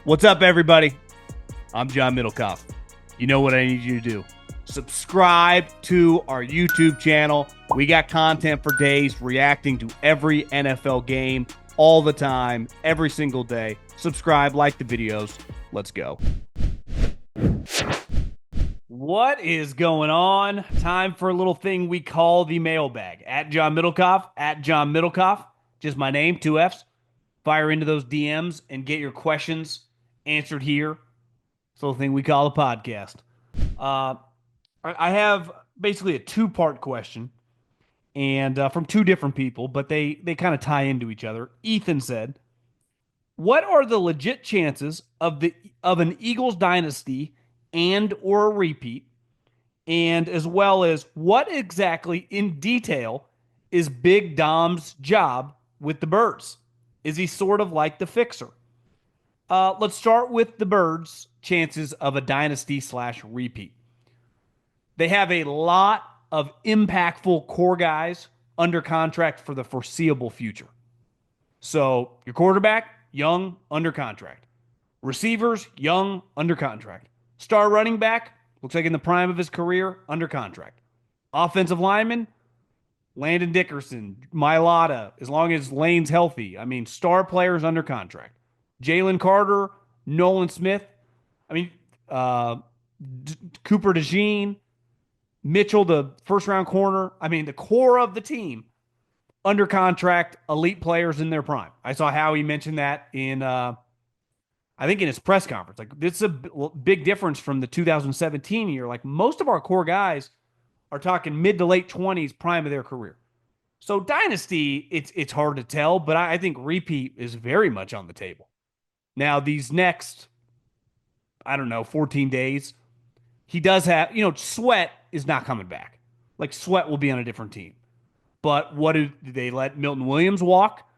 What's up, everybody? I'm John Middlekauff. You know what I need you to do. Subscribe to our YouTube channel. We got content for days reacting to every NFL game all the time, every single day. Subscribe, like the videos. Let's go. What is going on? Time for a little thing we call the mailbag. At John Middlekauff, at John Middlekauff, just my name, two F's. Fire into those DMs and get your questions answered here. It's a little thing we call a podcast. Uh, I have basically a two-part question, and from two different people, but they kind of tie into each other. Ethan said, "What are the legit chances of an Eagles dynasty and or a repeat, and as well as what exactly in detail is Big Dom's job with the Birds? Is he sort of like the fixer?" Let's start with the Birds' chances of a dynasty slash repeat. They have a lot of impactful core guys under contract for the foreseeable future. So your quarterback, young, under contract. Receivers, young, under contract. Star running back, looks like in the prime of his career, under contract. Offensive lineman, Landon Dickerson, Mailata, as long as Lane's healthy. I mean, star players under contract. Jalen Carter, Nolan Smith. I mean, Cooper DeJean, Mitchell, the first round corner. I mean, the core of the team under contract, elite players in their prime. I saw Howie mention that I think in his press conference. Like, this is a big difference from the 2017 year. Like, most of our core guys are talking mid to late 20s, prime of their career. So dynasty, it's hard to tell, but I think repeat is very much on the table. Now, these next, I don't know, 14 days, he does have, Sweat is not coming back. Like, Sweat will be on a different team. But what did they let Milton Williams walk?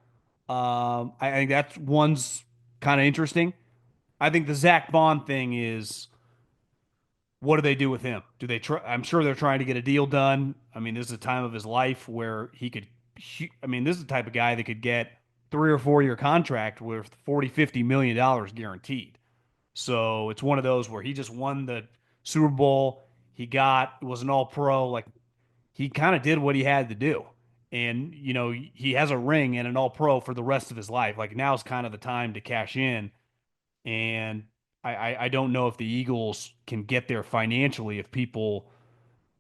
I think that's one's kind of interesting. I think the Zach Bond thing is, what do they do with him? Do they try? I'm sure they're trying to get a deal done. I mean, this is a time of his life where he could. I mean, this is the type of guy that could get 3 or 4 year contract with 40, $50 million guaranteed. So it's one of those where he just won the Super Bowl. He was an all pro. Like, he kind of did what he had to do. And, he has a ring and an all pro for the rest of his life. Like, now's kind of the time to cash in. And I don't know if the Eagles can get there financially if people,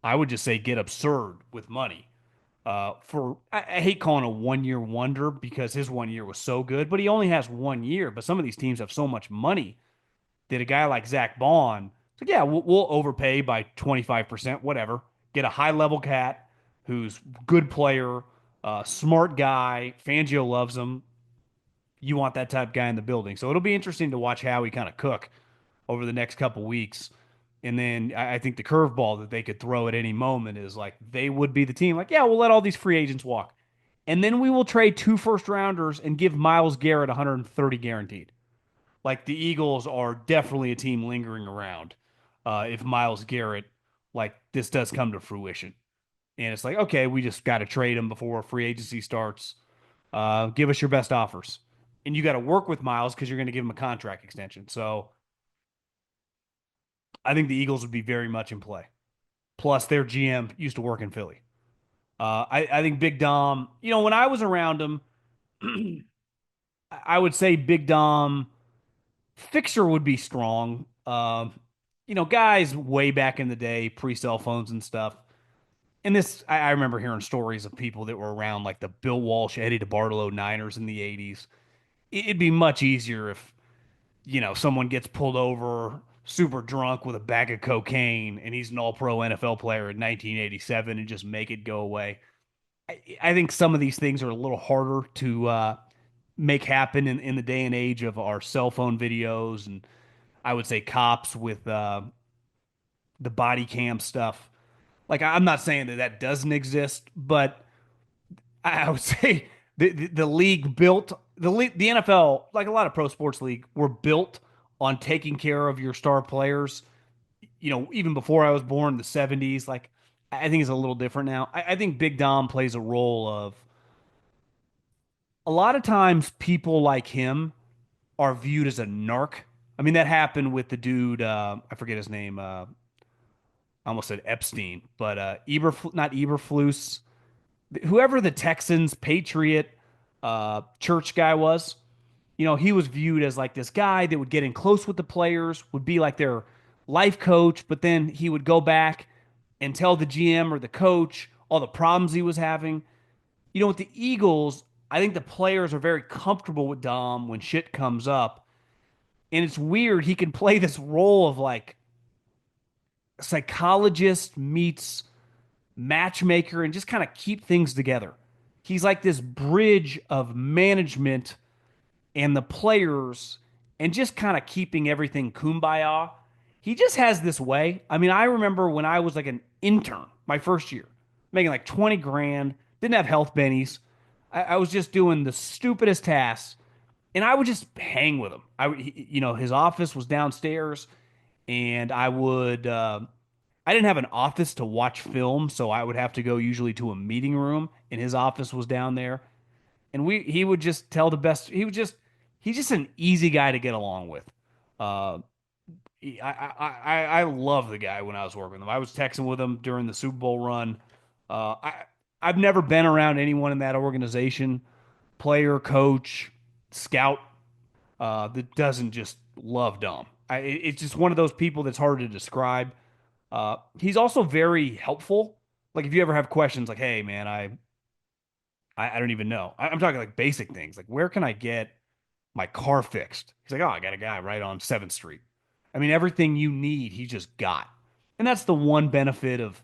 I would just say, get absurd with money. I hate calling a 1 year wonder because his 1 year was so good, but he only has 1 year. But some of these teams have so much money that a guy like Zach Bond, it's like, yeah, we'll overpay by 25%, whatever. Get a high level cat who's good player, smart guy. Fangio loves him. You want that type of guy in the building. So it'll be interesting to watch how he kind of cook over the next couple weeks. And then I think the curveball that they could throw at any moment is like they would be the team. Like, yeah, we'll let all these free agents walk. And then we will trade 2 first rounders and give Myles Garrett 130 guaranteed. Like, the Eagles are definitely a team lingering around if Myles Garrett, like, this does come to fruition. And it's like, okay, we just got to trade him before free agency starts. Give us your best offers. And you got to work with Myles because you're going to give him a contract extension. So I think the Eagles would be very much in play. Plus, their GM used to work in Philly. I think Big Dom, when I was around him, I would say Big Dom fixer would be strong. Guys way back in the day, pre cell phones and stuff. And this, I remember hearing stories of people that were around like the Bill Walsh, Eddie DeBartolo Niners in the 80s. It'd be much easier if, someone gets pulled over super drunk with a bag of cocaine and he's an all pro NFL player in 1987 and just make it go away. I think some of these things are a little harder to make happen in the day and age of our cell phone videos. And I would say cops with the body cam stuff. Like, I'm not saying that that doesn't exist, but I would say the league built the NFL, like a lot of pro sports league, were built on taking care of your star players. Even before I was born, the 70s. Like, I think it's a little different now. I think Big Dom plays a role of a lot of times people like him are viewed as a narc I mean, that happened with the dude, I forget his name. I almost said Epstein, but not Eberflus, whoever the Texans Patriot church guy was. He was viewed as like this guy that would get in close with the players, would be like their life coach, but then he would go back and tell the GM or the coach all the problems he was having. With the Eagles, I think the players are very comfortable with Dom when shit comes up. And it's weird. He can play this role of like psychologist meets matchmaker and just kind of keep things together. He's like this bridge of management and the players and just kind of keeping everything kumbaya. He just has this way. I mean, I remember when I was like an intern my first year, making like 20 grand, didn't have health bennies. I was just doing the stupidest tasks and I would just hang with him. His office was downstairs and I didn't have an office to watch film, so I would have to go usually to a meeting room, and his office was down there. And he would just tell the best. He's just an easy guy to get along with. Uh, I love the guy when I was working with him. I was texting with him during the Super Bowl run. I've never been around anyone in that organization, player, coach, scout, that doesn't just love Dom. It's just one of those people that's hard to describe. He's also very helpful. Like if you ever have questions, like, "Hey, man, I don't even know." I'm talking like basic things, like where can I get my car fixed? He's like, "Oh, I got a guy right on Seventh Street." I mean, everything you need, he just got, and that's the one benefit of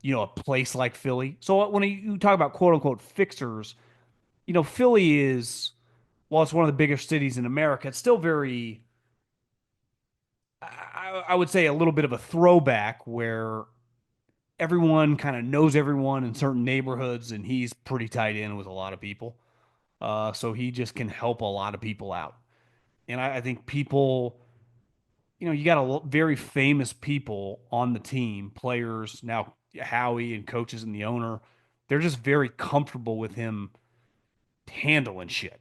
a place like Philly. So when you talk about quote unquote fixers, Philly is, while it's one of the biggest cities in America, it's still very, I would say, a little bit of a throwback where everyone kind of knows everyone in certain neighborhoods, and he's pretty tied in with a lot of people. So he just can help a lot of people out. And I think people, you got very famous people on the team, players now, Howie and coaches and the owner. They're just very comfortable with him handling shit.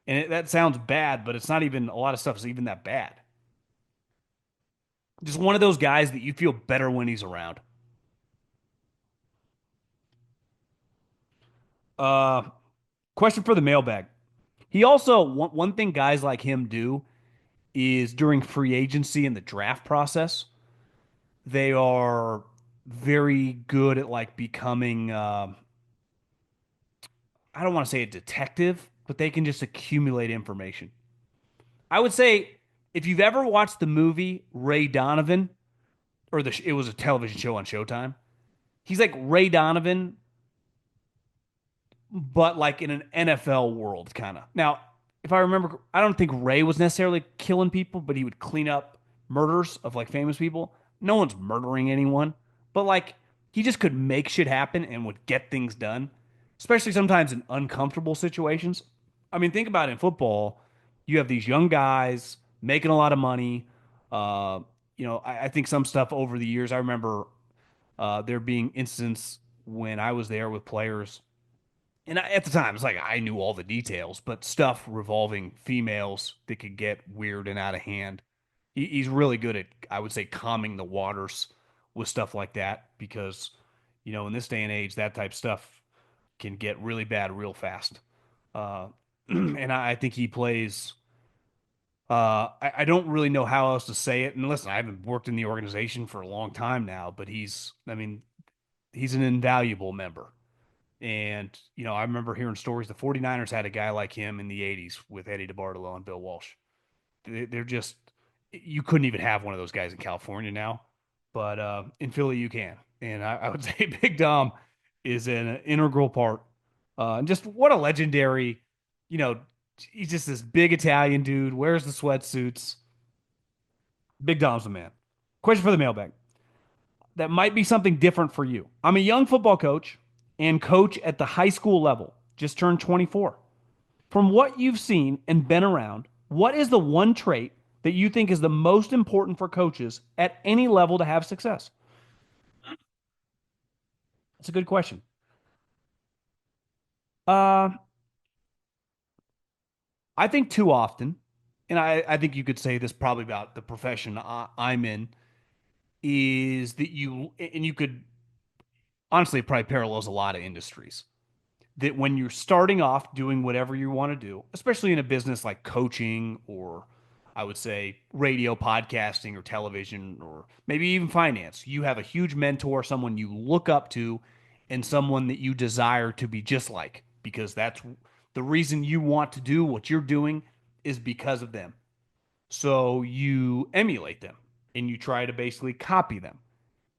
And that sounds bad, but it's not even a lot of stuff is even that bad. Just one of those guys that you feel better when he's around. Uh, Question for the mailbag. He also one thing guys like him do is during free agency and the draft process, they are very good at like becoming I don't want to say a detective, but they can just accumulate information. I would say if you've ever watched the movie Ray Donovan, or it was a television show on Showtime, he's like Ray Donovan, but like in an NFL world, kind of. Now, if I remember, I don't think Ray was necessarily killing people, but he would clean up murders of like famous people. No one's murdering anyone, but like he just could make shit happen and would get things done, especially sometimes in uncomfortable situations. I mean, think about it in football. You have these young guys making a lot of money. Uh, I think some stuff over the years, I remember there being instances when I was there with players and at the time, it's like I knew all the details, but stuff revolving females that could get weird and out of hand. He's really good at, I would say, calming the waters with stuff like that because, in this day and age, that type of stuff can get really bad real fast. And I think he plays. I don't really know how else to say it. And listen, I haven't worked in the organization for a long time now, but I mean, he's an invaluable member. And, I remember hearing stories. The 49ers had a guy like him in the 80s with Eddie DeBartolo and Bill Walsh. They're just, you couldn't even have one of those guys in California now. But in Philly, you can. And I would say Big Dom is an integral part. And just what a legendary, you know, he's just this big Italian dude, wears the sweatsuits. Big Dom's the man. Question for the mailbag. That might be something different for you. I'm a young football coach and coach at the high school level, just turned 24. From what you've seen and been around, what is the one trait that you think is the most important for coaches at any level to have success? That's a good question. Uh, I think too often. and I think you could say this probably about the profession I'm in, is that and you could honestly, it probably parallels a lot of industries. That when you're starting off doing whatever you want to do, especially in a business like coaching or I would say radio, podcasting, or television, or maybe even finance, you have a huge mentor, someone you look up to, and someone that you desire to be just like, because that's the reason you want to do what you're doing is because of them. So you emulate them and you try to basically copy them.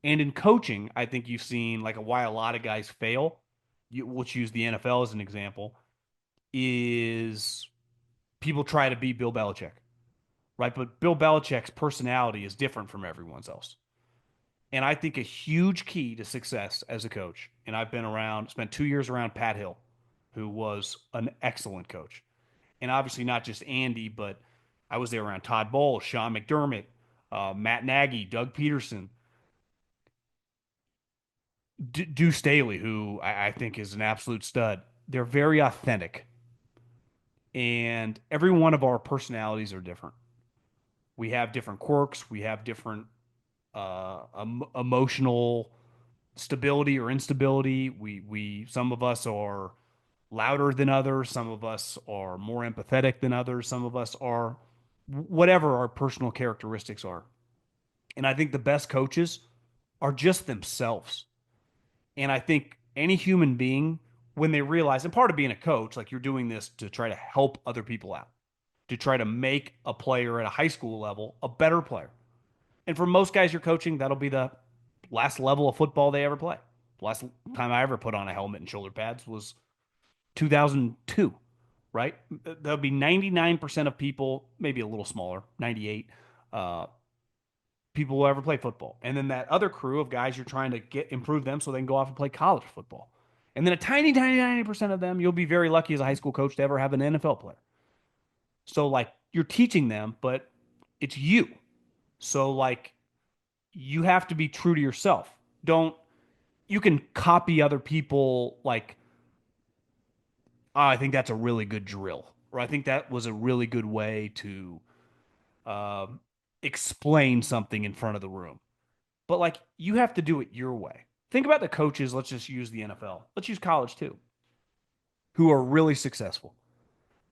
And in coaching, I think you've seen like why a lot of guys fail. Let's use the NFL as an example. Is people try to be Bill Belichick, right? But Bill Belichick's personality is different from everyone's else. And I think a huge key to success as a coach, and I've been around, spent 2 years around Pat Hill, who was an excellent coach. And obviously not just Andy, but I was there around Todd Bowles, Sean McDermott, Matt Nagy, Doug Peterson, Deuce Staley, who I think is an absolute stud. They're very authentic, and every one of our personalities are different. We have different quirks. We have different emotional stability or instability. We some of us are louder than others. Some of us are more empathetic than others. Some of us are whatever our personal characteristics are. And I think the best coaches are just themselves. And I think any human being, when they realize, and part of being a coach, like you're doing this to try to help other people out, to try to make a player at a high school level a better player. And for most guys you're coaching, that'll be the last level of football they ever play. The last time I ever put on a helmet and shoulder pads was 2002, right? There'll be 99% of people, maybe a little smaller, 98, people will ever play football. And then that other crew of guys, you're trying to improve them so they can go off and play college football. And then a tiny, tiny, 90% of them, you'll be very lucky as a high school coach to ever have an NFL player. So like you're teaching them, but it's you. So like you have to be true to yourself. You can copy other people like, oh, I think that's a really good drill. Or I think that was a really good way to uh, explain something in front of the room. But like you have to do it your way. Think about the coaches. Let's just use the NFL. Let's use college too, who are really successful.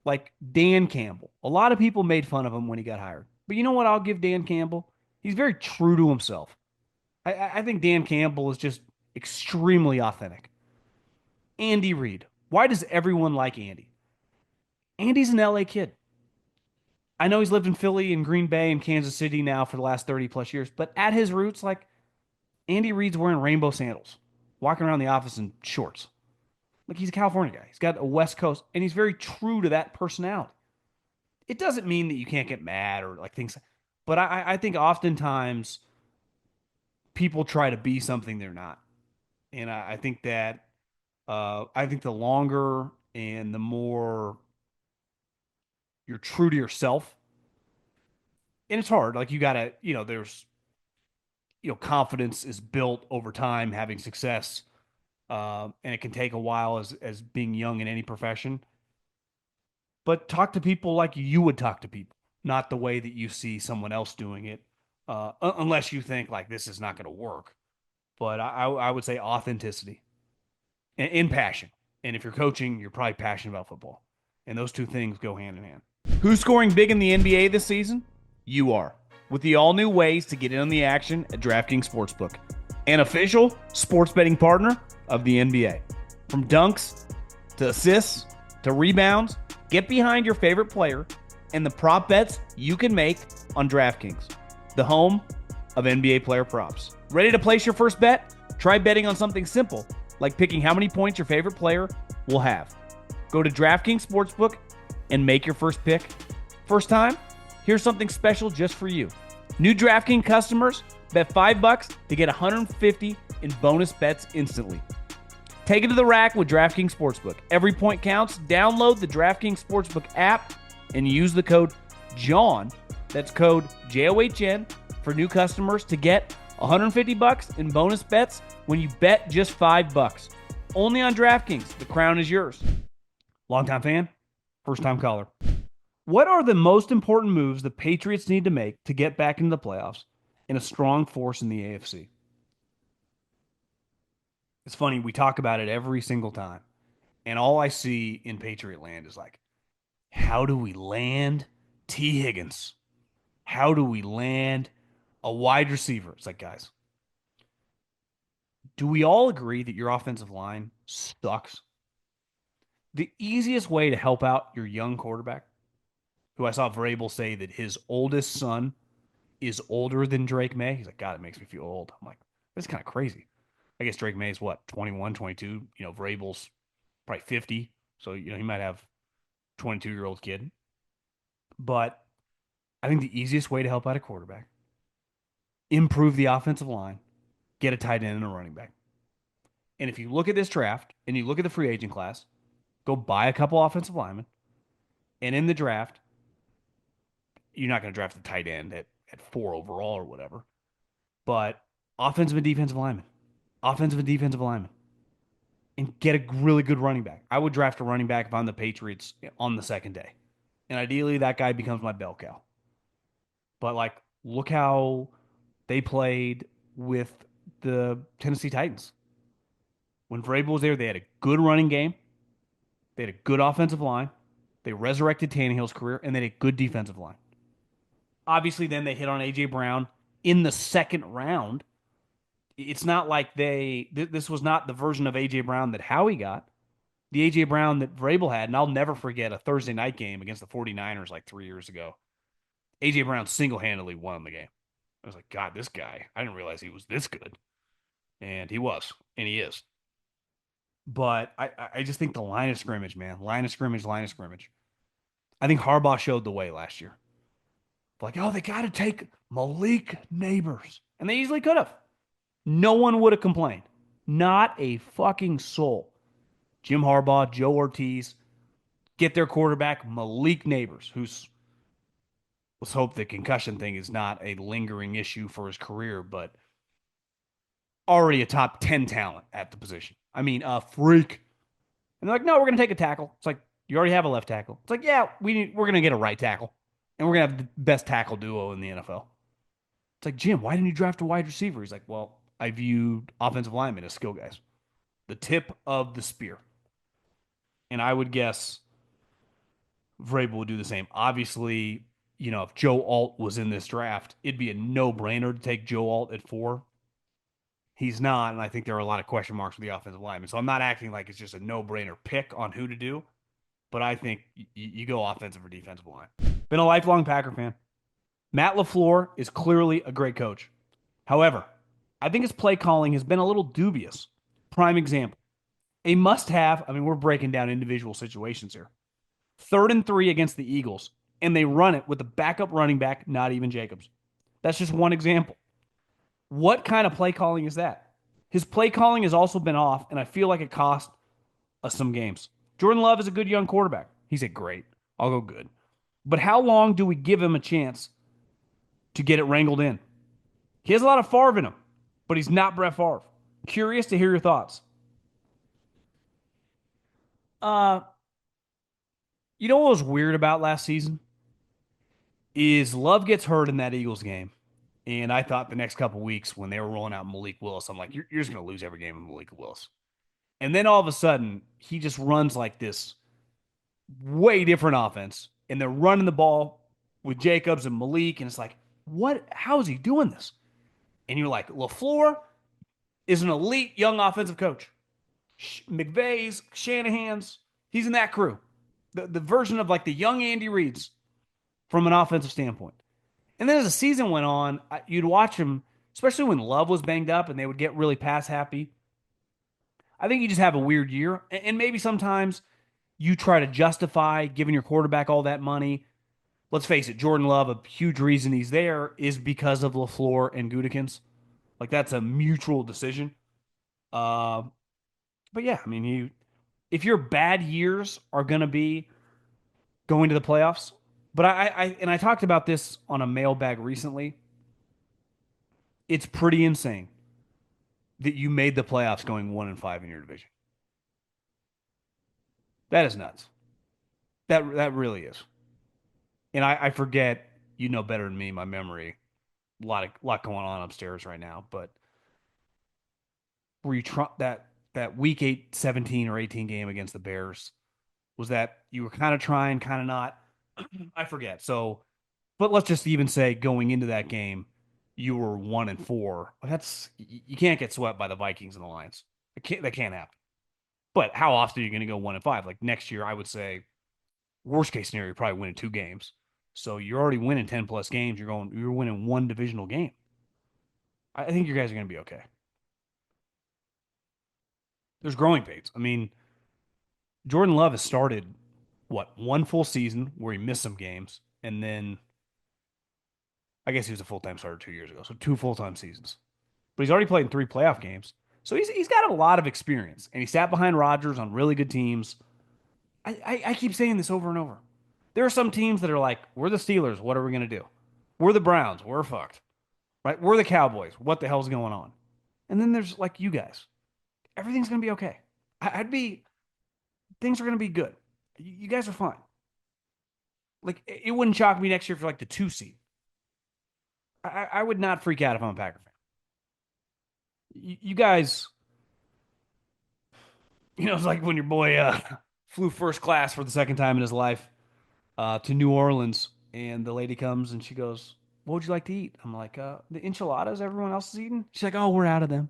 Like Dan Campbell. A lot of people made fun of him when he got hired. But you know what? I'll give Dan Campbell. He's very true to himself. I think Dan Campbell is just extremely authentic. Andy Reid. Why does everyone like Andy? Andy's an LA kid. I know he's lived in Philly and Green Bay and Kansas City now for the last 30 plus years, but at his roots, like Andy Reid's wearing rainbow sandals, walking around the office in shorts. Like he's a California guy. He's got a West Coast, and he's very true to that personality. It doesn't mean that you can't get mad or like things, but I think oftentimes people try to be something they're not. And I think that I think the longer and the more you're true to yourself, and it's hard. Like you gotta, there's, confidence is built over time, having success, and it can take a while as being young in any profession. But talk to people like you would talk to people, not the way that you see someone else doing it, unless you think like this is not going to work. But I would say authenticity and in passion. And if you're coaching, you're probably passionate about football. And those two things go hand in hand. Who's scoring big in the NBA this season? You are. With the all-new ways to get in on the action at DraftKings Sportsbook, an official sports betting partner of the NBA. From dunks to assists to rebounds, get behind your favorite player and the prop bets you can make on DraftKings, the home of NBA player props. Ready to place your first bet? Try betting on something simple, like picking how many points your favorite player will have. Go to DraftKings Sportsbook and make your first pick. First time? Here's something special just for you. New DraftKings customers bet $5 to get $150 in bonus bets instantly. Take it to the rack with DraftKings Sportsbook. Every point counts. Download the DraftKings Sportsbook app and use the code JOHN, that's code JOHN, for new customers to get $150 in bonus bets when you bet just $5. Only on DraftKings. The crown is yours. Longtime fan, first time caller. What are the most important moves the Patriots need to make to get back into the playoffs and a strong force in the AFC? It's funny, we talk about it every single time. And all I see in Patriot land is like, how do we land T. Higgins? How do we land a wide receiver? It's like, guys, do we all agree that your offensive line sucks? The easiest way to help out your young quarterback, who I saw Vrabel say that his oldest son is older than Drake May. He's like, God, it makes me feel old. I'm like, that's kind of crazy. I guess Drake May is what, 21, 22. Vrabel's probably 50. So, he might have 22-year-old kid. But I think the easiest way to help out a quarterback, improve the offensive line, get a tight end and a running back. And if you look at this draft and you look at the free agent class, go buy a couple offensive linemen. And in the draft, you're not going to draft a tight end at 4 overall or whatever. But offensive and defensive linemen, offensive and defensive linemen, and get a really good running back. I would draft a running back if I'm the Patriots on the second day. And ideally, that guy becomes my bell cow. But look how they played with the Tennessee Titans. When Vrabel was there, they had a good running game. They had a good offensive line. They resurrected Tannehill's career, and they had a good defensive line. Obviously, then they hit on A.J. Brown in the second round. It's not like this was not the version of A.J. Brown that Howie got. The A.J. Brown that Vrabel had, and I'll never forget a Thursday night game against the 49ers like 3 years ago. A.J. Brown single-handedly won the game. I was like, God, this guy, I didn't realize he was this good. And he was, and he is. But I just think the line of scrimmage, man, line of scrimmage, line of scrimmage. I think Harbaugh showed the way last year. Like, oh, they got to take Malik Neighbors. And they easily could have. No one would have complained. Not a fucking soul. Jim Harbaugh, Joe Ortiz, get their quarterback, Malik Neighbors, who's, let's hope the concussion thing is not a lingering issue for his career, but already a top 10 talent at the position. I mean, a freak. And they're like, no, we're going to take a tackle. It's like, you already have a left tackle. It's like, yeah, we're going to get a right tackle. And we're going to have the best tackle duo in the NFL. It's like, Jim, why didn't you draft a wide receiver? He's like, well, I viewed offensive linemen as skill guys, the tip of the spear. And I would guess Vrabel would do the same. Obviously, if Joe Alt was in this draft, it'd be a no-brainer to take Joe Alt at 4. He's not, and I think there are a lot of question marks with the offensive lineman. So I'm not acting like it's just a no-brainer pick on who to do, but I think you go offensive or defensive line. Been a lifelong Packer fan. Matt LaFleur is clearly a great coach. However, I think his play calling has been a little dubious. Prime example. A must-have, I mean, we're breaking down individual situations here. 3rd and 3 against the Eagles, and they run it with the backup running back, not even Jacobs. That's just one example. What kind of play calling is that? His play calling has also been off, and I feel like it cost us some games. Jordan Love is a good young quarterback. He said, great. I'll go good. But how long do we give him a chance to get it wrangled in? He has a lot of Favre in him, but he's not Brett Favre. Curious to hear your thoughts. Uh, what was weird about last season is Love gets hurt in that Eagles game. And I thought the next couple weeks when they were rolling out Malik Willis, I'm like, you're just going to lose every game with Malik Willis. And then all of a sudden, he just runs like this way different offense. And they're running the ball with Jacobs and Malik. And it's like, what? How is he doing this? And you're like, LaFleur is an elite young offensive coach. McVay's, Shanahan's, he's in that crew. The version of like the young Andy Reid's from an offensive standpoint. And then as the season went on, you'd watch him, especially when Love was banged up and they would get really pass happy. I think you just have a weird year. And maybe sometimes you try to justify giving your quarterback all that money. Let's face it, Jordan Love, a huge reason he's there is because of LaFleur and Gutekunst. Like that's a mutual decision. Uh, but yeah, I mean, if your bad years are going to be going to the playoffs, but I talked about this on a mailbag recently. It's pretty insane that you made the playoffs going 1-5 in your division. That is nuts. That really is. And I forget, you know better than me, my memory. A lot going on upstairs right now. But were you that week 8, 17 or 18 game against the Bears? Was that you were kind of trying, kind of not? I forget. So, but let's just even say going into that game, you were 1-4. That's you can't get swept by the Vikings and the Lions. That can't happen. But how often are you going to go 1-5? Like next year, I would say worst case scenario, you're probably winning 2 games. So you're already winning 10 plus games. You're winning one divisional game. I think you guys are going to be okay. There's growing pains. I mean, Jordan Love has started one full season where he missed some games, and then I guess he was a full time starter 2 years ago, so 2 full-time seasons. But he's already played in 3 playoff games, so he's got a lot of experience, and he sat behind Rodgers on really good teams. I keep saying this over and over. There are some teams that are like, we're the Steelers. What are we going to do? We're the Browns. We're fucked. Right? We're the Cowboys. What the hell's going on? And then there's like you guys. Everything's going to be okay. Things are going to be good. You guys are fine. Like, it wouldn't shock me next year for like the 2 seed. I would not freak out if I'm a Packer fan. You guys, it's like when your boy flew first class for the second time in his life to New Orleans, and the lady comes and she goes, "What would you like to eat?" I'm like, "The enchiladas everyone else is eating." She's like, "Oh, we're out of them."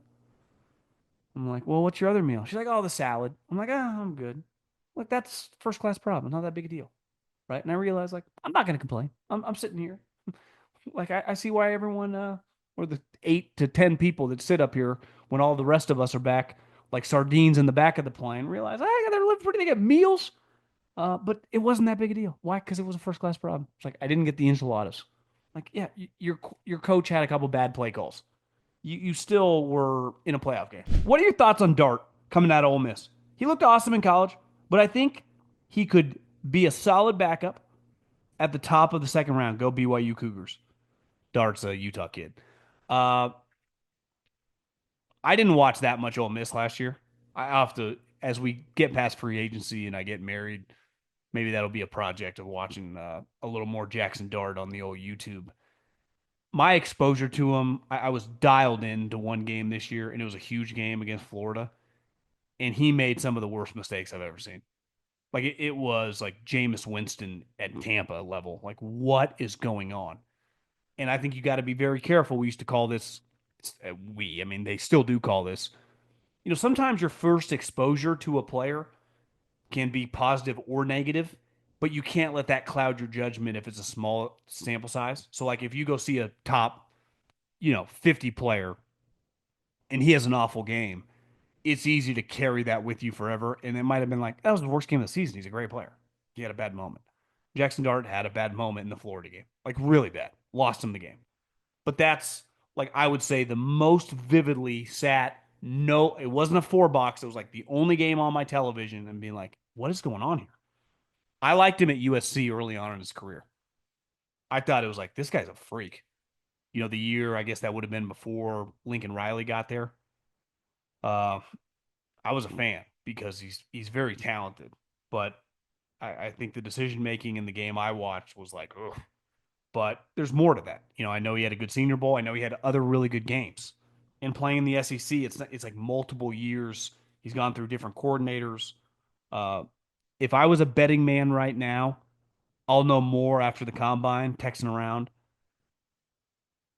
I'm like, "Well, what's your other meal?" She's like, "Oh, the salad." I'm like, I'm good." Like, that's first class problem. Not that big a deal. Right. And I realized, like, I'm not going to complain. I'm sitting here. Like, I see why everyone, or the 8 to 10 people that sit up here when all the rest of us are back, like sardines in the back of the plane, realize, hey, they're living pretty, they get meals. But it wasn't that big a deal. Why? Because it was a first class problem. It's like, I didn't get the enchiladas. Like, yeah, your coach had a couple bad play calls. You still were in a playoff game. What are your thoughts on Dart coming out of Ole Miss? He looked awesome in college, but I think he could be a solid backup at the top of the second round. Go BYU Cougars. Dart's a Utah kid. Uh, I didn't watch that much Ole Miss last year. I have to, as we get past free agency and I get married, maybe that'll be a project of watching a little more Jaxson Dart on the old YouTube. My exposure to him, I was dialed in to one game this year, and it was a huge game against Florida, and he made some of the worst mistakes I've ever seen. Like it was like Jameis Winston at Tampa level. Like, what is going on? And I think you got to be very careful. We used to call this, I mean, they still do call this. Sometimes your first exposure to a player can be positive or negative, but you can't let that cloud your judgment if it's a small sample size. So, like, if you go see a top, 50 player and he has an awful game, it's easy to carry that with you forever. And it might have been like, that was the worst game of the season. He's a great player. He had a bad moment. Jaxson Dart had a bad moment in the Florida game, like really bad. Lost him the game. But that's, like, I would say the most vividly sat. No, it wasn't a 4 box. It was like the only game on my television and being like, what is going on here? I liked him at USC early on in his career. I thought it was like, this guy's a freak. The year, I guess that would have been before Lincoln Riley got there. Uh, I was a fan because he's very talented, but I think the decision making in the game I watched was like, ugh. But there's more to that. I know he had a good Senior Bowl. I know he had other really good games. And playing in the SEC, it's like multiple years. He's gone through different coordinators. Uh, if I was a betting man right now, I'll know more after the combine, texting around.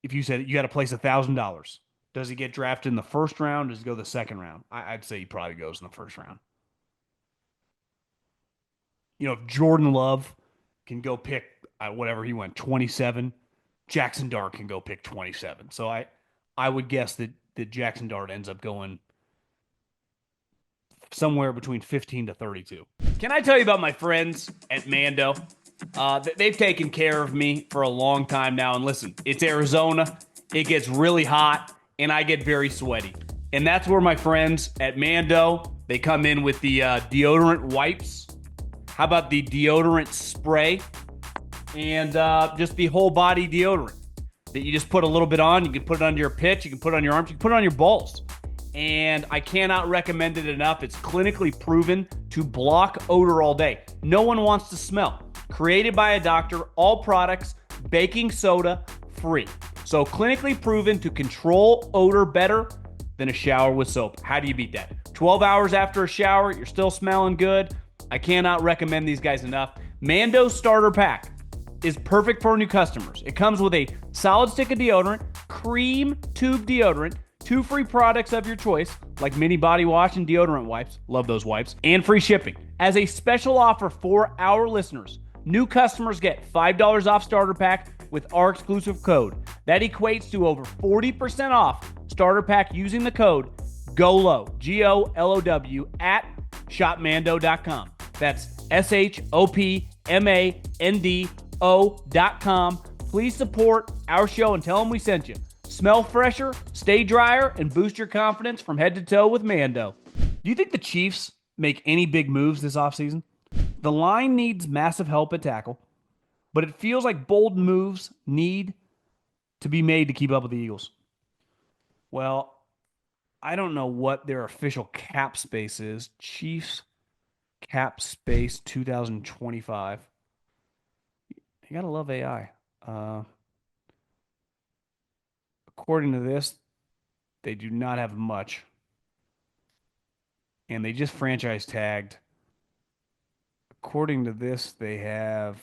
If you said you got to place $1,000, does he get drafted in the first round? Does he go the second round? I'd say he probably goes in the first round. If Jordan Love can go pick whatever he went 27, Jaxson Dart can go pick 27. So I would guess that Jaxson Dart ends up going somewhere between 15 to 32. Can I tell you about my friends at Mando? They've taken care of me for a long time now. And listen, it's Arizona. It gets really hot, and I get very sweaty. And that's where my friends at Mando, they come in with the deodorant wipes. How about the deodorant spray? And just the whole body deodorant that you just put a little bit on. You can put it under your pitch. You can put it on your arms. You can put it on your balls. And I cannot recommend it enough. It's clinically proven to block odor all day. No one wants to smell. Created by a doctor, all products, baking soda free. So clinically proven to control odor better than a shower with soap. How do you beat that? 12 hours after a shower, you're still smelling good. I cannot recommend these guys enough. Mando Starter Pack is perfect for new customers. It comes with a solid stick of deodorant, cream tube deodorant, 2 free products of your choice, like mini body wash and deodorant wipes. Love those wipes. And free shipping. As a special offer for our listeners, new customers get $5 off starter pack with our exclusive code. That equates to over 40% off starter pack using the code GOLOW, GOLOW, at shopmando.com. That's SHOPMANDO.com. Please support our show and tell them we sent you. Smell fresher, stay drier, and boost your confidence from head to toe with Mando. Do you think the Chiefs make any big moves this offseason? The line needs massive help at tackle, but it feels like bold moves need to be made to keep up with the Eagles. Well, I don't know what their official cap space is. Chiefs cap space 2025. You gotta love AI. According to this, they do not have much. And they just franchise tagged. According to this, they have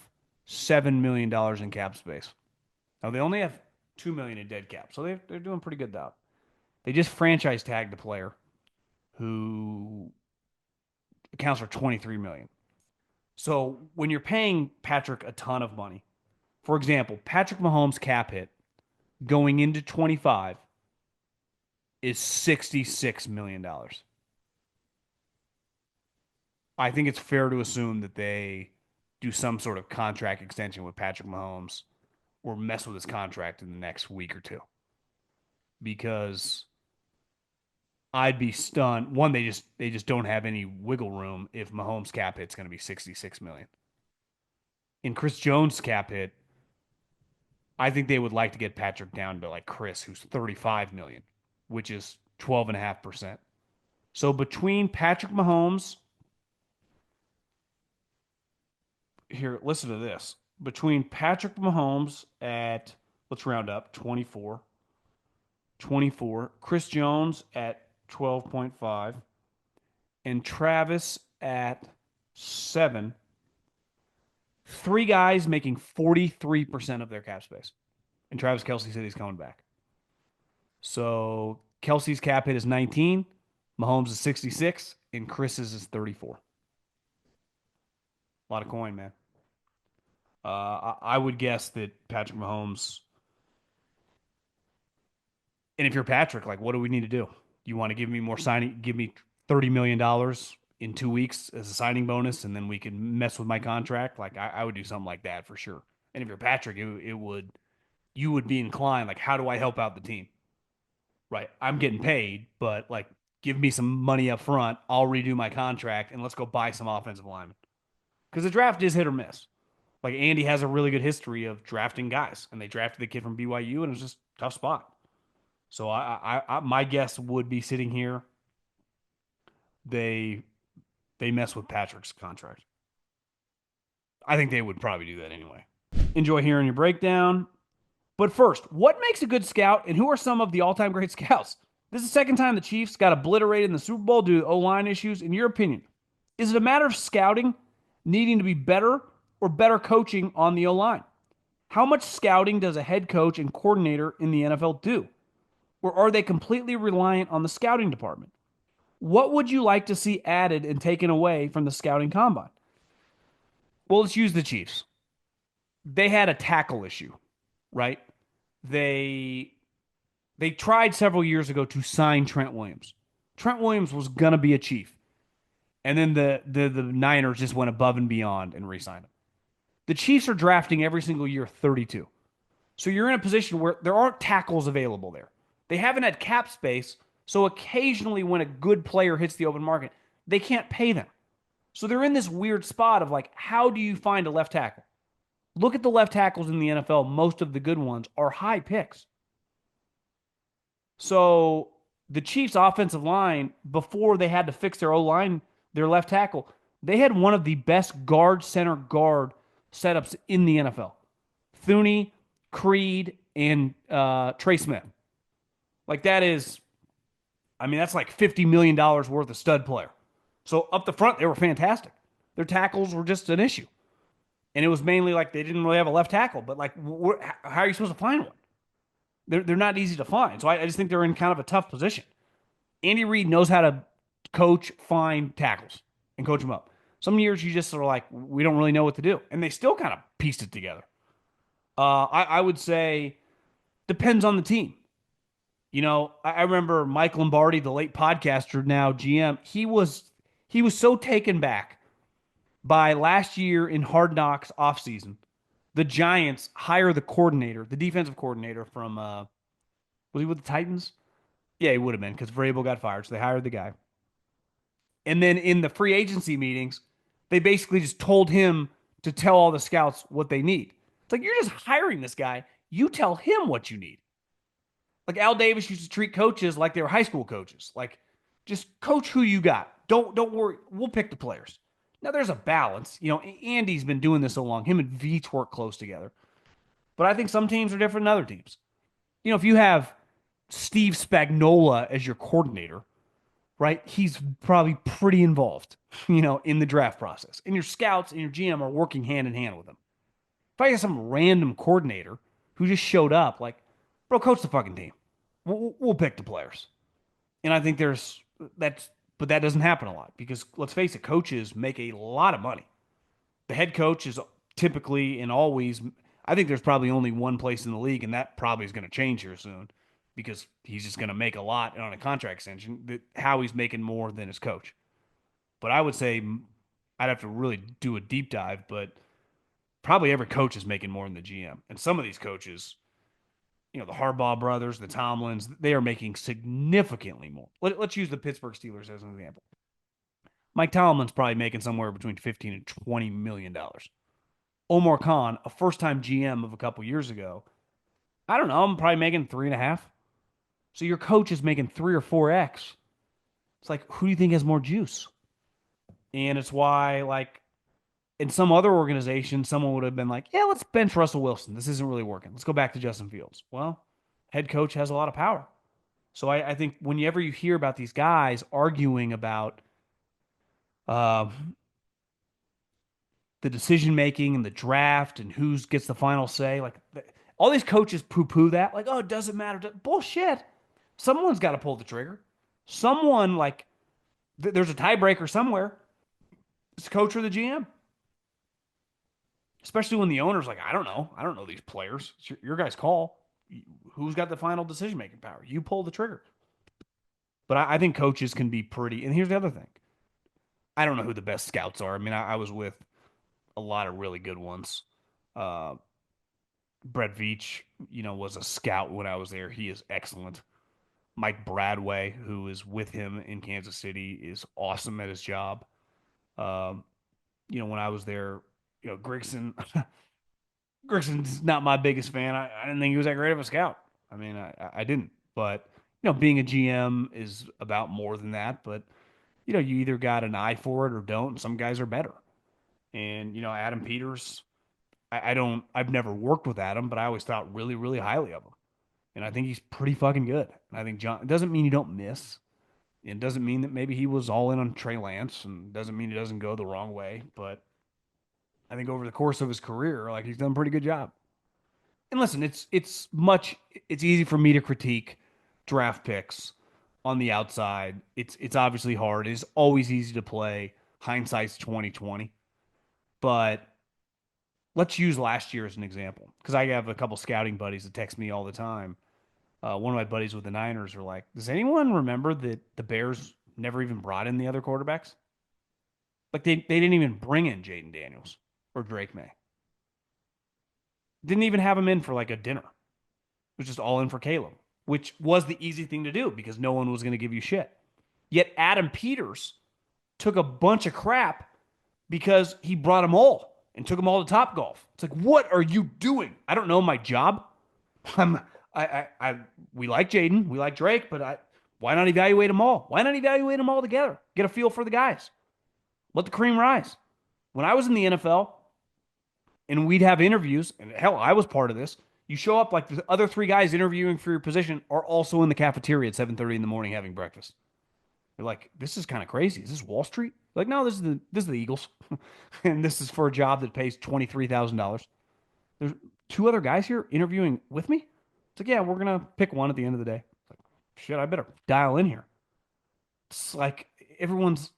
$7 million in cap space. Now, they only have $2 million in dead cap, so they're doing pretty good though. They just franchise tagged a player who accounts for $23 million. So when you're paying Patrick a ton of money, for example, Patrick Mahomes' cap hit going into 25 is $66 million. I think it's fair to assume that they do some sort of contract extension with Patrick Mahomes or mess with his contract in the next week or two. Because I'd be stunned. One, they just don't have any wiggle room if Mahomes' cap hit's going to be $66 million. In Chris Jones' cap hit, I think they would like to get Patrick down to like Chris, who's $35 million, which is 12.5%. So between Patrick Mahomes, here, listen to this. Between Patrick Mahomes at, let's round up, 24, Chris Jones at 12.5, and Travis at 7, 3 guys making 43% of their cap space. And Travis Kelce said he's coming back. So Kelsey's cap hit is 19, Mahomes is 66, and Chris's is 34. A lot of coin, man. I would guess that Patrick Mahomes, and if you're Patrick, like, what do we need to do? You want to give me more signing? Give me $30 million in 2 weeks as a signing bonus, and then we can mess with my contract. Like, I would do something like that for sure. And if you're Patrick, you would be inclined, like, how do I help out the team? Right, I'm getting paid, but like, give me some money up front. I'll redo my contract, and let's go buy some offensive linemen. Because the draft is hit or miss. Like, Andy has a really good history of drafting guys, and they drafted the kid from BYU, and it was just a tough spot. So I my guess would be sitting here, they mess with Patrick's contract. I think they would probably do that anyway. Enjoy hearing your breakdown. But first, what makes a good scout, and who are some of the all-time great scouts? This is the second time the Chiefs got obliterated in the Super Bowl due to O-line issues. In your opinion, is it a matter of scouting needing to be better or better coaching on the O-line? How much scouting does a head coach and coordinator in the NFL do? Or are they completely reliant on the scouting department? What would you like to see added and taken away from the scouting combine? Well, let's use the Chiefs. They had a tackle issue, right? They tried several years ago to sign Trent Williams. Trent Williams was going to be a Chief. And then the Niners just went above and beyond and re-signed him. The Chiefs are drafting every single year 32. So you're in a position where there aren't tackles available there. They haven't had cap space, so occasionally when a good player hits the open market, they can't pay them. So they're in this weird spot of like, how do you find a left tackle? Look at the left tackles in the NFL. Most of the good ones are high picks. So the Chiefs' offensive line, before they had to fix their O-line, their left tackle, they had one of the best guard, center guard setups in the NFL. Thuney, Creed, and Trey Smith. Like that is, I mean, that's like $50 million worth of stud player. So up the front, they were fantastic. Their tackles were just an issue. And it was mainly like they didn't really have a left tackle, but like, how are you supposed to find one? They're not easy to find. So I just think they're in kind of a tough position. Andy Reid knows how to coach, find tackles, and coach them up. Some years you just sort of like, we don't really know what to do. And they still kind of pieced it together. I would say depends on the team. I remember Mike Lombardi, the late podcaster, now GM. He was so taken back by last year in Hard Knocks offseason. The Giants hire the coordinator, the defensive coordinator from was he with the Titans? Yeah, he would have been because Vrabel got fired, so they hired the guy. And then in the free agency meetings, they basically just told him to tell all the scouts what they need. It's like you're just hiring this guy. You tell him what you need. Like Al Davis used to treat coaches like they were high school coaches. Like, just coach who you got. Don't worry. We'll pick the players. Now there's a balance. Andy's been doing this so long. Him and Veach work close together. But I think some teams are different than other teams. If you have Steve Spagnuolo as your coordinator, right? He's probably pretty involved, in the draft process. And your scouts and your GM are working hand in hand with him. If I get some random coordinator who just showed up, like, bro, coach the fucking team. We'll pick the players. And I think but that doesn't happen a lot because let's face it, coaches make a lot of money. The head coach is typically and always, I think there's probably only one place in the league, and that probably is going to change here soon because he's just going to make a lot on a contract extension. How he's making more than his coach. But I would say I'd have to really do a deep dive, but probably every coach is making more than the GM. And some of these coaches, the Harbaugh brothers, the Tomlins, they are making significantly more. Let's use the Pittsburgh Steelers as an example. Mike Tomlin's probably making somewhere between 15 and $20 million. Omar Khan, a first-time GM of a couple years ago, I don't know, I'm probably making 3.5. So your coach is making 3 or 4x. It's like, who do you think has more juice? And it's why, like, in some other organization, someone would have been like, yeah, let's bench Russell Wilson. This isn't really working. Let's go back to Justin Fields. Well, head coach has a lot of power. So I think whenever you hear about these guys arguing about uh, the decision making and the draft and who gets the final say, like all these coaches poo poo that, like, oh, it doesn't matter. Bullshit. Someone's got to pull the trigger. Someone, like, there's a tiebreaker somewhere. It's the coach or the GM. Especially when the owner's like, I don't know these players. It's your guys' call. Who's got the final decision making power? You pull the trigger. But I think coaches can be pretty. And here's the other thing. I don't know who the best scouts are. I mean, I was with a lot of really good ones. Brett Veach, was a scout when I was there. He is excellent. Mike Bradway, who is with him in Kansas City, is awesome at his job. When I was there, Grigson, Grigson's not my biggest fan. I didn't think he was that great of a scout. I mean, I didn't. But, being a GM is about more than that. But, you either got an eye for it or don't. And some guys are better. And, Adam Peters, I've never worked with Adam, but I always thought really, really highly of him. And I think he's pretty fucking good. And I think it doesn't mean you don't miss. It doesn't mean that maybe he was all in on Trey Lance, and doesn't mean he doesn't go the wrong way. But I think over the course of his career, like, he's done a pretty good job. And listen, it's easy for me to critique draft picks on the outside. It's obviously hard. It's always easy to play hindsight's 2020. But let's use last year as an example, because I have a couple scouting buddies that text me all the time. One of my buddies with the Niners are like, does anyone remember that the Bears never even brought in the other quarterbacks? Like, they didn't even bring in Jaden Daniels or Drake May. Didn't even have him in for like a dinner. It was just all in for Caleb, which was the easy thing to do because no one was going to give you shit. Yet Adam Peters took a bunch of crap because he brought them all and took them all to Topgolf. It's like, what are you doing? I don't know my job. We like Jaden, we like Drake, but why not evaluate them all? Why not evaluate them all together? Get a feel for the guys. Let the cream rise. When I was in the NFL, and we'd have interviews. And hell, I was part of this. You show up like the other three guys interviewing for your position are also in the cafeteria at 7:30 in the morning having breakfast. They're like, this is kind of crazy. Is this Wall Street? Like, no, this is the Eagles, and this is for a job that pays $23,000. There's two other guys here interviewing with me. It's like, yeah, we're gonna pick one at the end of the day. It's like, shit, I better dial in here. It's like everyone's.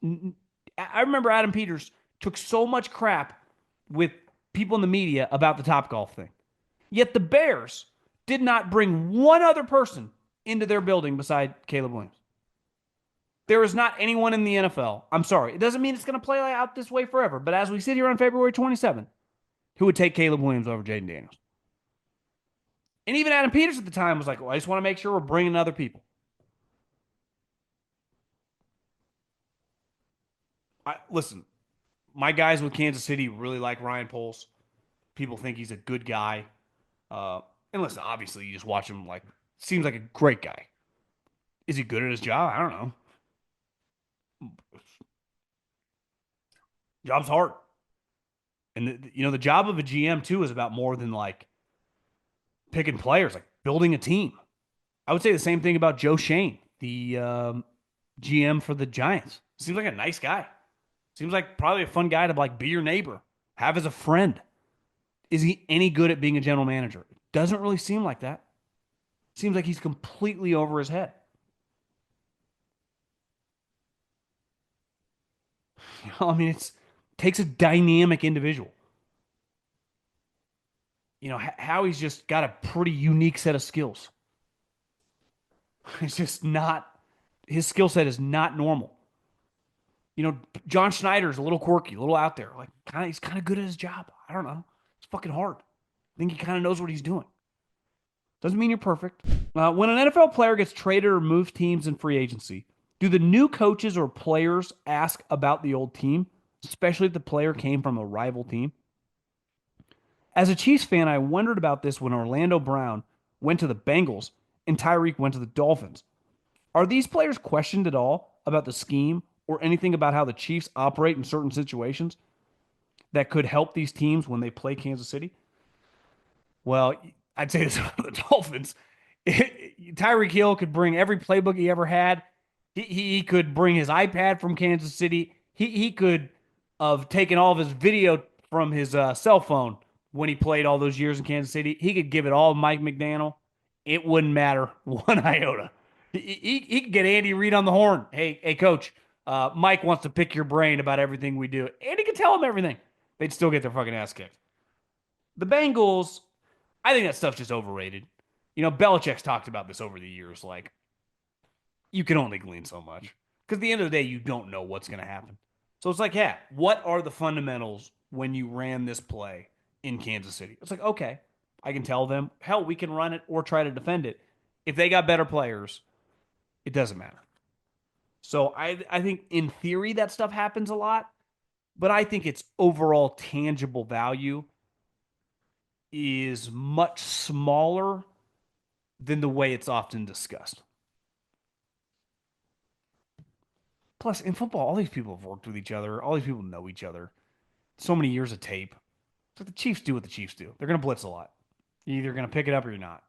I remember Adam Peters took so much crap with people in the media about the Top Golf thing. Yet the Bears did not bring one other person into their building beside Caleb Williams. There is not anyone in the NFL. I'm sorry. It doesn't mean it's going to play out this way forever. But as we sit here on February 27th, who would take Caleb Williams over Jaden Daniels? And even Adam Peters at the time was like, well, I just want to make sure we're bringing other people. Listen, my guys with Kansas City really like Ryan Poles. People think he's a good guy. And listen, obviously, you just watch him like, seems like a great guy. Is he good at his job? I don't know. Job's hard. And, the job of a GM, too, is about more than like picking players, like building a team. I would say the same thing about Joe Shane, the GM for the Giants. Seems like a nice guy. Seems like probably a fun guy to like be your neighbor, have as a friend. Is he any good at being a general manager? Doesn't really seem like that. Seems like he's completely over his head. I mean, it takes a dynamic individual. Howie's just got a pretty unique set of skills. It's just not, his skill set is not normal. John Schneider's a little quirky, a little out there. Like, he's kind of good at his job. I don't know. It's fucking hard. I think he kind of knows what he's doing. Doesn't mean you're perfect. When an NFL player gets traded or moves teams in free agency, do the new coaches or players ask about the old team, especially if the player came from a rival team? As a Chiefs fan, I wondered about this when Orlando Brown went to the Bengals and Tyreek went to the Dolphins. Are these players questioned at all about the scheme or anything about how the Chiefs operate in certain situations that could help these teams when they play Kansas City? Well, I'd say this about the Dolphins. Tyreek Hill could bring every playbook he ever had. He could bring his iPad from Kansas City. He could have taken all of his video from his cell phone when he played all those years in Kansas City. He could give it all to Mike McDaniel. It wouldn't matter one iota. He could get Andy Reid on the horn. Hey, coach, Mike wants to pick your brain about everything we do. Andy could tell him everything. They'd still get their fucking ass kicked. The Bengals, I think that stuff's just overrated. Belichick's talked about this over the years. Like, you can only glean so much. Because at the end of the day, you don't know what's going to happen. So it's like, yeah, what are the fundamentals when you ran this play in Kansas City? It's like, okay, I can tell them, hell, we can run it or try to defend it. If they got better players, it doesn't matter. So I think in theory that stuff happens a lot, but I think its overall tangible value is much smaller than the way it's often discussed. Plus, in football, all these people have worked with each other. All these people know each other. So many years of tape. So the Chiefs do what the Chiefs do. They're going to blitz a lot. You're either going to pick it up or you're not.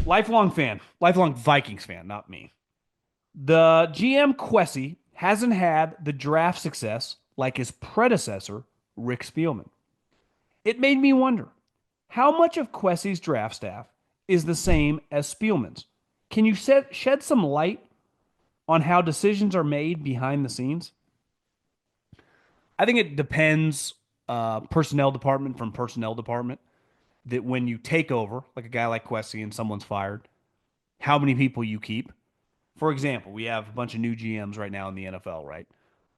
Lifelong fan. Lifelong Vikings fan, not me. The GM Quessy hasn't had the draft success like his predecessor, Rick Spielman. It made me wonder, how much of Quessy's draft staff is the same as Spielman's? Can you shed some light on how decisions are made behind the scenes? I think it depends personnel department from personnel department. That when you take over, like a guy like Quessy and someone's fired, how many people you keep. For example, we have a bunch of new GMs right now in the NFL, right?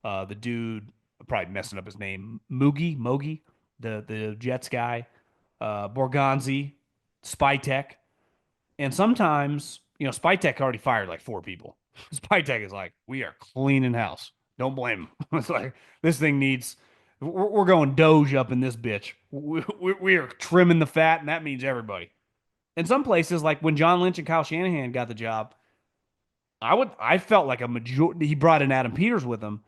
The dude, probably messing up his name, Mogi, the Jets guy, Borgonzi, Spytek. And sometimes, Spytek already fired like 4 people. Spytek is like, we are cleaning house. Don't blame him. It's like, this thing needs, we're going Doge up in this bitch. We are trimming the fat, and that means everybody. In some places, like when John Lynch and Kyle Shanahan got the job, I felt like a majority, he brought in Adam Peters with him,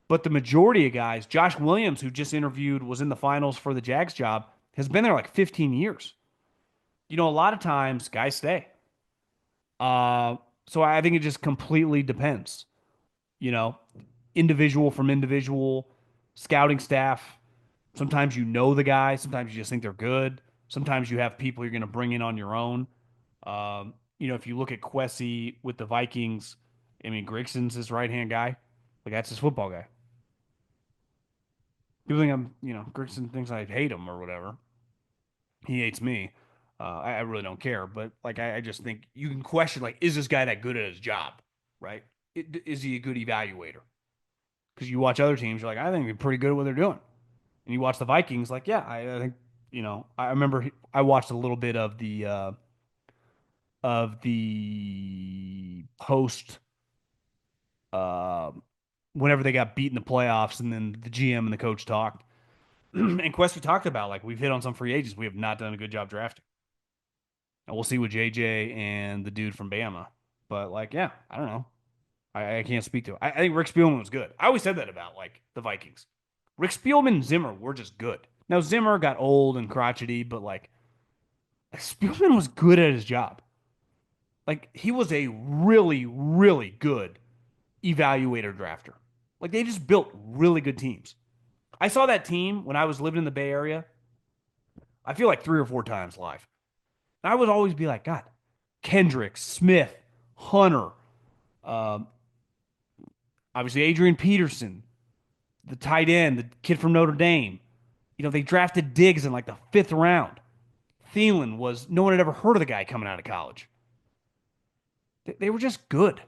but the majority of guys, Josh Williams, who just interviewed, was in the finals for the Jags job. has been there like 15 years. A lot of times guys stay. Uh, so I think it just completely depends, you know, individual from individual, scouting staff. Sometimes the guy, sometimes you just think they're good. Sometimes you have people you're going to bring in on your own. If you look at Quessy with the Vikings, I mean, Grigson's his right hand guy. Like, that's his football guy. People think Grigson thinks I hate him or whatever. He hates me. I really don't care. But, like, I just think you can question, like, is this guy that good at his job? Right? Is he a good evaluator? Because you watch other teams, you're like, I think they're pretty good at what they're doing. And you watch the Vikings, like, yeah, I think, I remember I watched a little bit of the post uh, whenever they got beat in the playoffs, and then the GM and the coach talked. And Quest talked about, like, we've hit on some free agents we have not done a good job drafting. And we'll see with JJ and the dude from Bama. But, like, yeah, I don't know. I can't speak to it. I think Rick Spielman was good. I always said that about, like, the Vikings. Rick Spielman and Zimmer were just good. Now Zimmer got old and crotchety, but, like, Spielman was good at his job. Like, he was a really, really good evaluator drafter. Like, they just built really good teams. I saw that team when I was living in the Bay Area. I feel like 3 or 4 times live. And I would always be like, God, Kendrick, Smith, Hunter, um, obviously Adrian Peterson, the tight end, the kid from Notre Dame. They drafted Diggs in like the 5th round. Thielen was, no one had ever heard of the guy coming out of college. They were just good.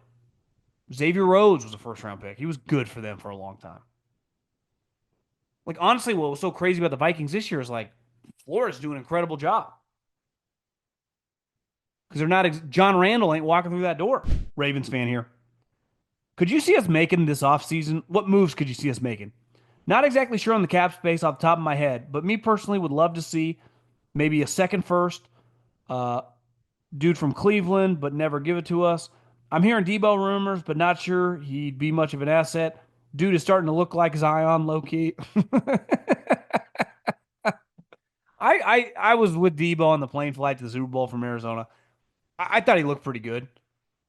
Xavier Rhodes was a 1st round pick. He was good for them for a long time. Like, honestly, what was so crazy about the Vikings this year is, like, Flores doing an incredible job because they're not. John Randall ain't walking through that door. Ravens fan here. Could you see us making this offseason? What moves could you see us making? Not exactly sure on the cap space off the top of my head, but me personally would love to see maybe a second first, uh, dude from Cleveland, but never give it to us. I'm hearing Debo rumors, but not sure he'd be much of an asset. Dude is starting to look like Zion low key. I was with Debo on the plane flight to the Super Bowl from Arizona. I thought he looked pretty good.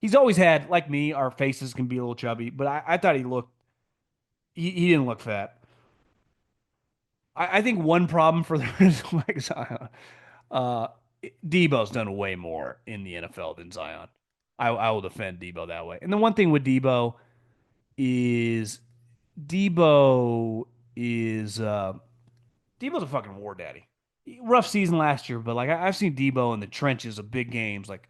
He's always had, like me, our faces can be a little chubby, but I thought he didn't look fat. I think one problem for the is like Zion. Uh, Debo's done way more in the NFL than Zion. I will defend Debo that way. And the one thing with is Debo is Debo's a fucking war daddy. Rough season last year, but, like, I've seen Debo in the trenches of big games. Like,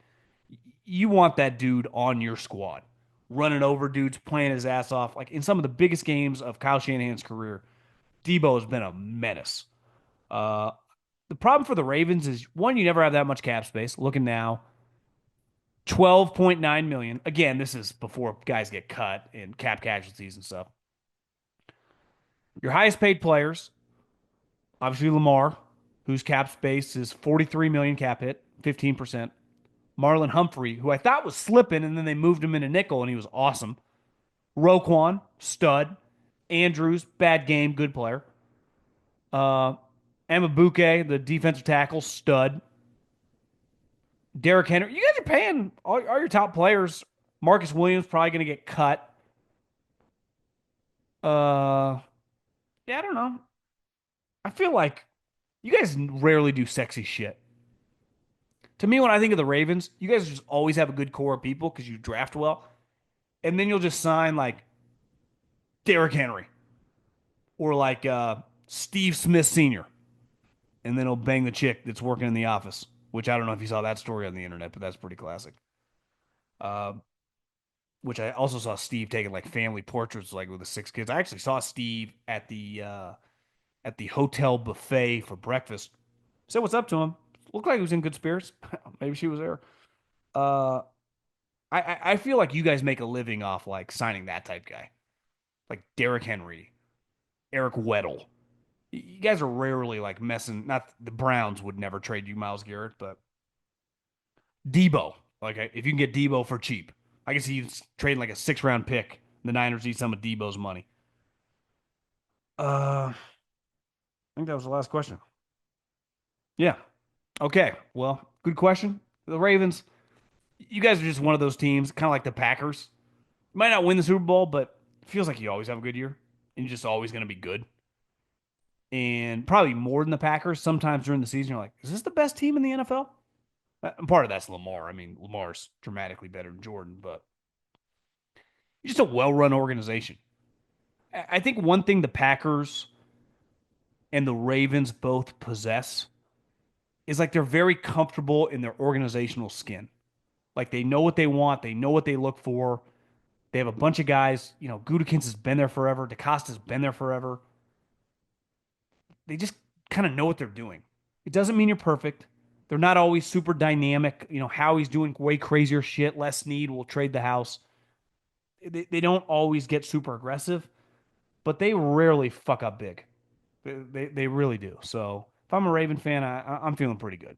you want that dude on your squad, running over dudes, playing his ass off. Like, in some of the biggest games of Kyle Shanahan's career, Debo has been a menace. Uh, the problem for the Ravens is, one, you never have that much cap space. Looking now, 12.9 million. Again, this is before guys get cut and cap casualties and stuff. Your highest paid players, obviously Lamar, whose cap space is 43 million cap hit, 15%. Marlon Humphrey, who I thought was slipping, and then they moved him into nickel, and he was awesome. Roquan, stud. Andrews, bad game, good player. Amabuke, the defensive tackle, stud. Derrick Henry. You guys are paying all your top players. Marcus Williams probably going to get cut. Uh, yeah, I don't know. I feel like you guys rarely do sexy shit. To me, when I think of the Ravens, you guys just always have a good core of people because you draft well, and then you'll just sign, like, Derrick Henry or, like, Steve Smith Sr., and then he'll bang the chick that's working in the office, which I don't know if you saw that story on the internet, but that's pretty classic. Uh, which I also saw Steve taking, like, family portraits, like, with the 6 kids. I actually saw Steve at the hotel buffet for breakfast. Said what's up to him. Looked like he was in good spirits. Maybe she was there. Uh, I feel like you guys make a living off, like, signing that type guy, like Derrick Henry, Eric Weddle. You guys are rarely, like, messing. Not the Browns would never trade you Miles Garrett, but Debo. Like, if you can get Debo for cheap, I guess he's trading like a 6 round pick. The Niners need some of Debo's money. I think that was the last question. Yeah. Okay. Well, good question. The Ravens, you guys are just one of those teams, kind of like the Packers. You might not win the Super Bowl, but it feels like you always have a good year and you're just always going to be good. And probably more than the Packers. Sometimes during the season, you're like, is this the best team in the NFL? And part of that's Lamar. I mean, Lamar's dramatically better than Jordan, but just a well run organization. I think one thing the Packers and the Ravens both possess is like they're very comfortable in their organizational skin. Like they know what they want, they know what they look for. They have a bunch of guys. Gudikins has been there forever. DeCosta's been there forever. They just kind of know what they're doing. It doesn't mean you're perfect. They're not always super dynamic. Howie's doing way crazier shit. Les Snead will trade the house. They don't always get super aggressive, but they rarely fuck up big. They really do. So if I'm a Raven fan, I'm feeling pretty good.